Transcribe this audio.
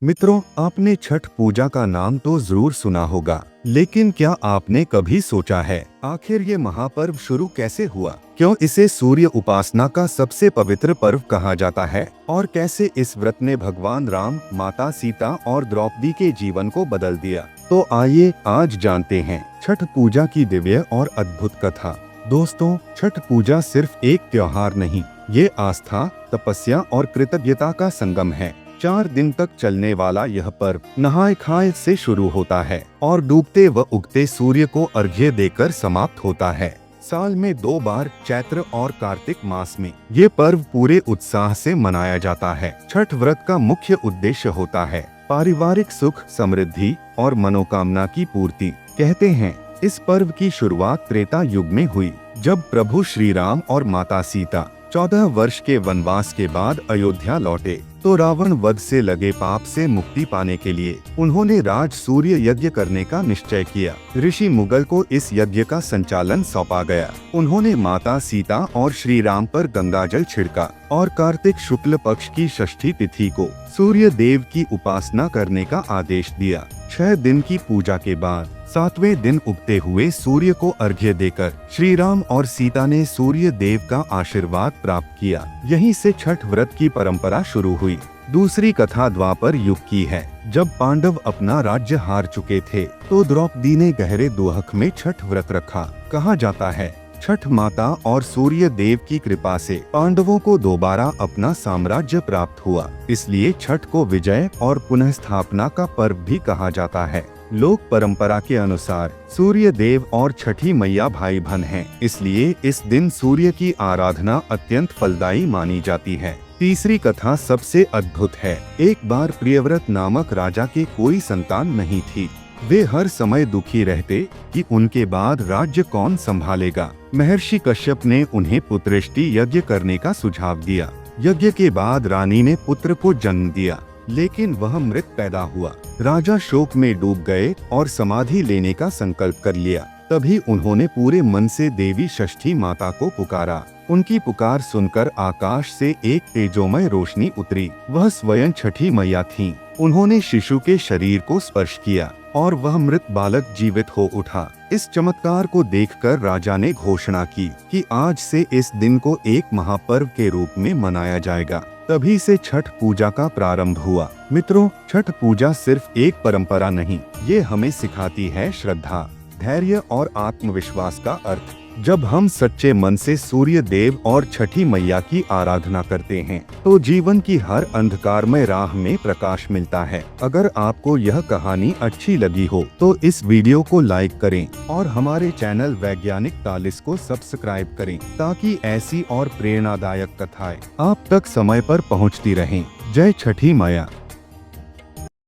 मित्रों, आपने छठ पूजा का नाम तो जरूर सुना होगा, लेकिन क्या आपने कभी सोचा है आखिर ये महापर्व शुरू कैसे हुआ? क्यों इसे सूर्य उपासना का सबसे पवित्र पर्व कहा जाता है और कैसे इस व्रत ने भगवान राम, माता सीता और द्रौपदी के जीवन को बदल दिया? तो आइए आज जानते हैं छठ पूजा की दिव्य और अद्भुत कथा। दोस्तों, छठ पूजा सिर्फ एक त्योहार नहीं, ये आस्था, तपस्या और कृतज्ञता का संगम है। 4 दिन तक चलने वाला यह पर्व नहाय खाए से शुरू होता है और डूबते व उगते सूर्य को अर्घ्य देकर समाप्त होता है। साल में 2 बार, चैत्र और कार्तिक मास में, ये पर्व पूरे उत्साह से मनाया जाता है। छठ व्रत का मुख्य उद्देश्य होता है पारिवारिक सुख, समृद्धि और मनोकामना की पूर्ति। कहते हैं इस पर्व की शुरुआत त्रेता युग में हुई, जब प्रभु श्री राम और माता सीता 14 वर्ष के वनवास के बाद अयोध्या लौटे तो रावण वध से लगे पाप से मुक्ति पाने के लिए उन्होंने राज सूर्य यज्ञ करने का निश्चय किया। ऋषि मुगल को इस यज्ञ का संचालन सौंपा गया। उन्होंने माता सीता और श्री राम पर गंगाजल छिड़का और कार्तिक शुक्ल पक्ष की षष्ठी तिथि को सूर्य देव की उपासना करने का आदेश दिया। 6 दिन की पूजा के बाद 7वें दिन उगते हुए सूर्य को अर्घ्य देकर श्री राम और सीता ने सूर्य देव का आशीर्वाद प्राप्त किया। यहीं से छठ व्रत की परंपरा शुरू हुई। दूसरी कथा द्वापर युग की है, जब पांडव अपना राज्य हार चुके थे तो द्रौपदी ने गहरे दुहक में छठ व्रत रखा। कहा जाता है छठ माता और सूर्य देव की कृपा से पांडवों को दोबारा अपना साम्राज्य प्राप्त हुआ। इसलिए छठ को विजय और पुनः स्थापना का पर्व भी कहा जाता है। लोक परंपरा के अनुसार सूर्य देव और छठी मैया भाई बहन हैं, इसलिए इस दिन सूर्य की आराधना अत्यंत फलदायी मानी जाती है। तीसरी कथा सबसे अद्भुत है। एक बार प्रियव्रत नामक राजा के कोई संतान नहीं थी। वे हर समय दुखी रहते कि उनके बाद राज्य कौन संभालेगा। महर्षि कश्यप ने उन्हें पुत्रेष्टि यज्ञ करने का सुझाव दिया। यज्ञ के बाद रानी ने पुत्र को जन्म दिया, लेकिन वह मृत पैदा हुआ। राजा शोक में डूब गए और समाधि लेने का संकल्प कर लिया। तभी उन्होंने पूरे मन से देवी षष्ठी माता को पुकारा। उनकी पुकार सुनकर आकाश से एक तेजोमय रोशनी उतरी। वह स्वयं छठी मैया थीं। उन्होंने शिशु के शरीर को स्पर्श किया और वह मृत बालक जीवित हो उठा। इस चमत्कार को देखकर राजा ने घोषणा की कि आज से इस दिन को एक महापर्व के रूप में मनाया जाएगा। तभी से छठ पूजा का प्रारंभ हुआ। मित्रों, छठ पूजा सिर्फ एक परंपरा नहीं, ये हमें सिखाती है श्रद्धा, धैर्य और आत्मविश्वास का अर्थ। जब हम सच्चे मन से सूर्य देव और छठी मैया की आराधना करते हैं तो जीवन की हर अंधकारमय राह में प्रकाश मिलता है। अगर आपको यह कहानी अच्छी लगी हो तो इस वीडियो को लाइक करें और हमारे चैनल वैज्ञानिक तालिस को सब्सक्राइब करें, ताकि ऐसी और प्रेरणादायक कथाएं आप तक समय पर पहुंचती रहें। जय छठी मैया।